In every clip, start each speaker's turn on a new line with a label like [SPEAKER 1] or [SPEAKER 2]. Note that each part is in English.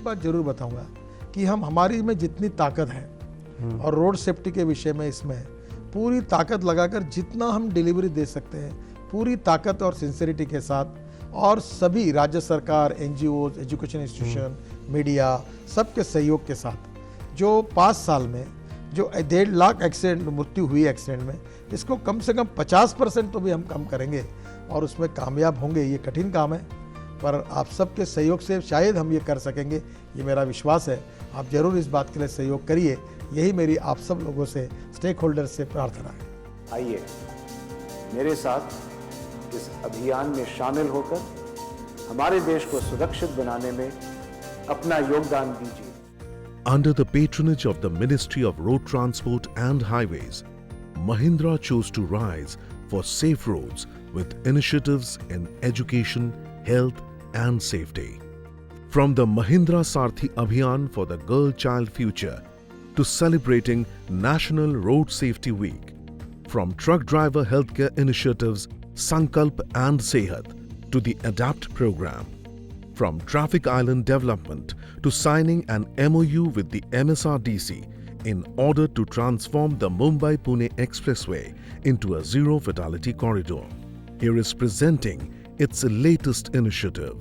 [SPEAKER 1] बात जरूर बताऊंगा कि हम हमारी में जितनी ताकत है और रोड सेफ्टी के विषय में इसमें पूरी ताकत लगाकर जितना हम डिलीवरी दे सकते हैं पूरी ताकत और सिंसियरिटी के साथ और सभी राज्य सरकार, NGOs, एजुकेशन इंस्टीट्यूशन, मीडिया सबके सहयोग के साथ जो 5 साल में जो 1.5 लाख एक्सीडेंट मृत्यु हुई एक्सीडेंट में, इसको कम से कम 50% तो भी हम कम करेंगे और उसमें कामयाब होंगे। ये कठिन काम है पर आप सबके सहयोग से शायद हम ये कर सकेंगे, ये मेरा विश्वास है। आप जरूर इस बात के लिए सहयोग करिए, यही मेरी आप सब लोगों से, स्टेक होल्डर्स से प्रार्थना है।
[SPEAKER 2] आइए मेरे साथ इस अभियान में शामिल होकर हमारे देश को सुरक्षित बनाने में अपना योगदान दीजिए।
[SPEAKER 3] Under the patronage of the Ministry of Road Transport and Highways, Mahindra chose to rise for safe roads with initiatives in education, health and safety. From the Mahindra Sarthi Abhiyan for the Girl Child Future to celebrating National Road Safety Week, from truck driver healthcare initiatives Sankalp and Sehat to the ADAPT program, from traffic island development to signing an MOU with the MSRDC in order to transform the Mumbai-Pune Expressway into a zero-fatality corridor. Here is presenting its latest initiative.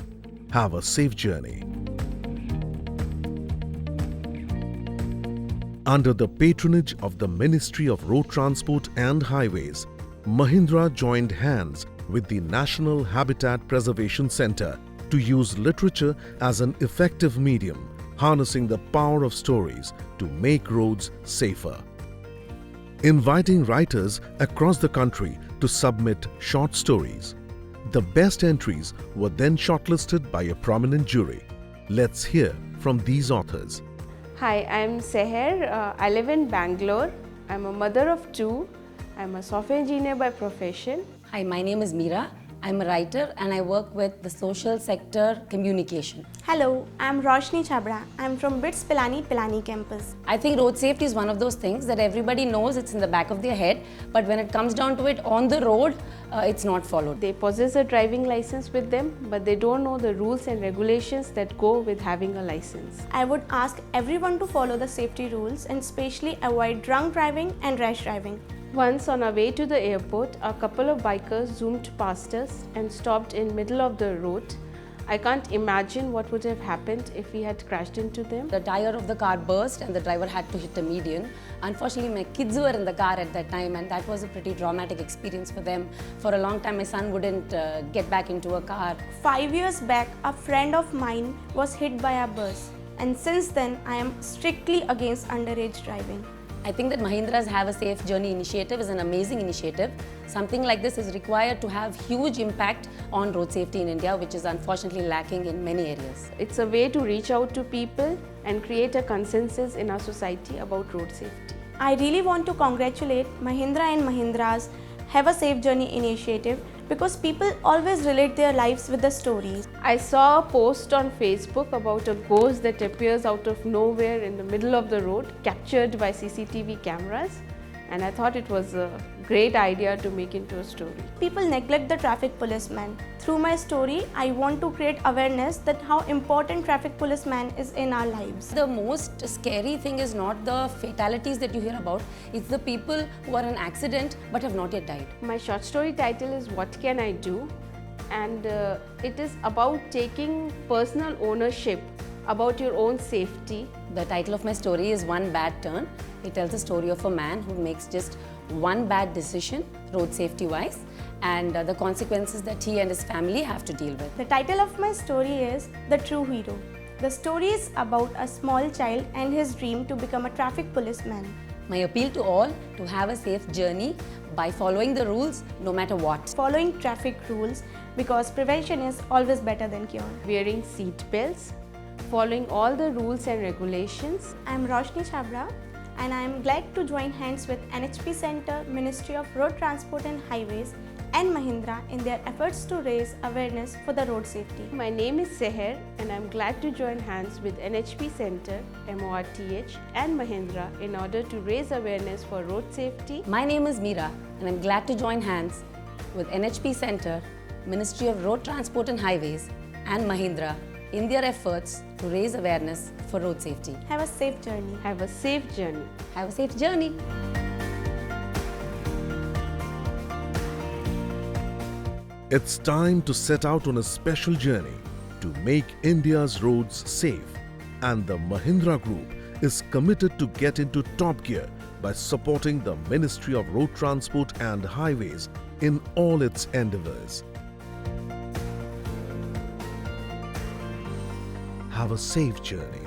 [SPEAKER 3] Have a safe journey. Under the patronage of the Ministry of Road Transport and Highways, Mahindra joined hands with the National Habitat Preservation Centre to use literature as an effective medium, harnessing the power of stories to make roads safer. Inviting writers across the country to submit short stories. The best entries were then shortlisted by a prominent jury. Let's hear from these authors.
[SPEAKER 4] Hi, I'm Seher. I live in Bangalore. I'm a mother of 2. I'm a software engineer by profession.
[SPEAKER 5] Hi, my name is Meera. I'm a writer and I work with the social sector communication.
[SPEAKER 6] Hello, I'm Roshni Chabra. I'm from BITS Pilani campus.
[SPEAKER 5] I think road safety is one of those things that everybody knows, it's in the back of their head, but when it comes down to it on the road, it's not followed.
[SPEAKER 4] They possess a driving license with them, but they don't know the rules and regulations that go with having a license.
[SPEAKER 6] I would ask everyone to follow the safety rules and especially avoid drunk driving and rash driving.
[SPEAKER 4] Once on our way to the airport, a couple of bikers zoomed past us and stopped in middle of the road. I can't imagine what would have happened if we had crashed into them.
[SPEAKER 5] The tire of the car burst and the driver had to hit a median. Unfortunately, my kids were in the car at that time and that was a pretty traumatic experience for them. For a long time, my son wouldn't get back into a car.
[SPEAKER 6] 5 years back, a friend of mine was hit by a bus, and since then, I am strictly against underage driving.
[SPEAKER 5] I think that Mahindra's Have a Safe Journey initiative is an amazing initiative. Something like this is required to have huge impact on road safety in India, which is unfortunately lacking in many areas.
[SPEAKER 4] It's a way to reach out to people and create a consensus in our society about road safety.
[SPEAKER 6] I really want to congratulate Mahindra and Mahindra's Have a Safe Journey initiative because people always relate their lives with the stories.
[SPEAKER 4] I saw a post on Facebook about a ghost that appears out of nowhere in the middle of the road, captured by CCTV cameras, and I thought it was a great idea to make into a story.
[SPEAKER 6] People neglect the traffic policeman. Through my story, I want to create awareness that how important traffic policeman is in our lives.
[SPEAKER 5] The most scary thing is not the fatalities that you hear about, it's the people who are in an accident but have not yet died.
[SPEAKER 4] My short story title is What Can I Do? And it is about taking personal ownership about your own safety.
[SPEAKER 5] The title of my story is One Bad Turn. It tells the story of a man who makes just one bad decision, road safety wise, and the consequences that he and his family have to deal with.
[SPEAKER 6] The title of my story is The True Hero. The story is about a small child and his dream to become a traffic policeman.
[SPEAKER 5] My appeal to all to have a safe journey by following the rules no matter what.
[SPEAKER 6] Following traffic rules because prevention is always better than cure.
[SPEAKER 4] Wearing seat belts, following all the rules and regulations.
[SPEAKER 6] I am Roshni Chabra and I am glad to join hands with NHP Center, Ministry of Road Transport and Highways and Mahindra in their efforts to raise awareness for the road safety.
[SPEAKER 4] My name is Seher and I am glad to join hands with NHP Center, MORTH and Mahindra in order to raise awareness for road safety.
[SPEAKER 5] My name is Meera and I am glad to join hands with NHP Center, Ministry of Road Transport and Highways and Mahindra in their efforts to raise awareness for road safety.
[SPEAKER 6] Have a safe journey.
[SPEAKER 4] Have a safe journey.
[SPEAKER 5] Have a safe journey.
[SPEAKER 3] It's time to set out on a special journey to make India's roads safe, and the Mahindra Group is committed to get into top gear by supporting the Ministry of Road Transport and Highways in all its endeavors. Have a safe journey.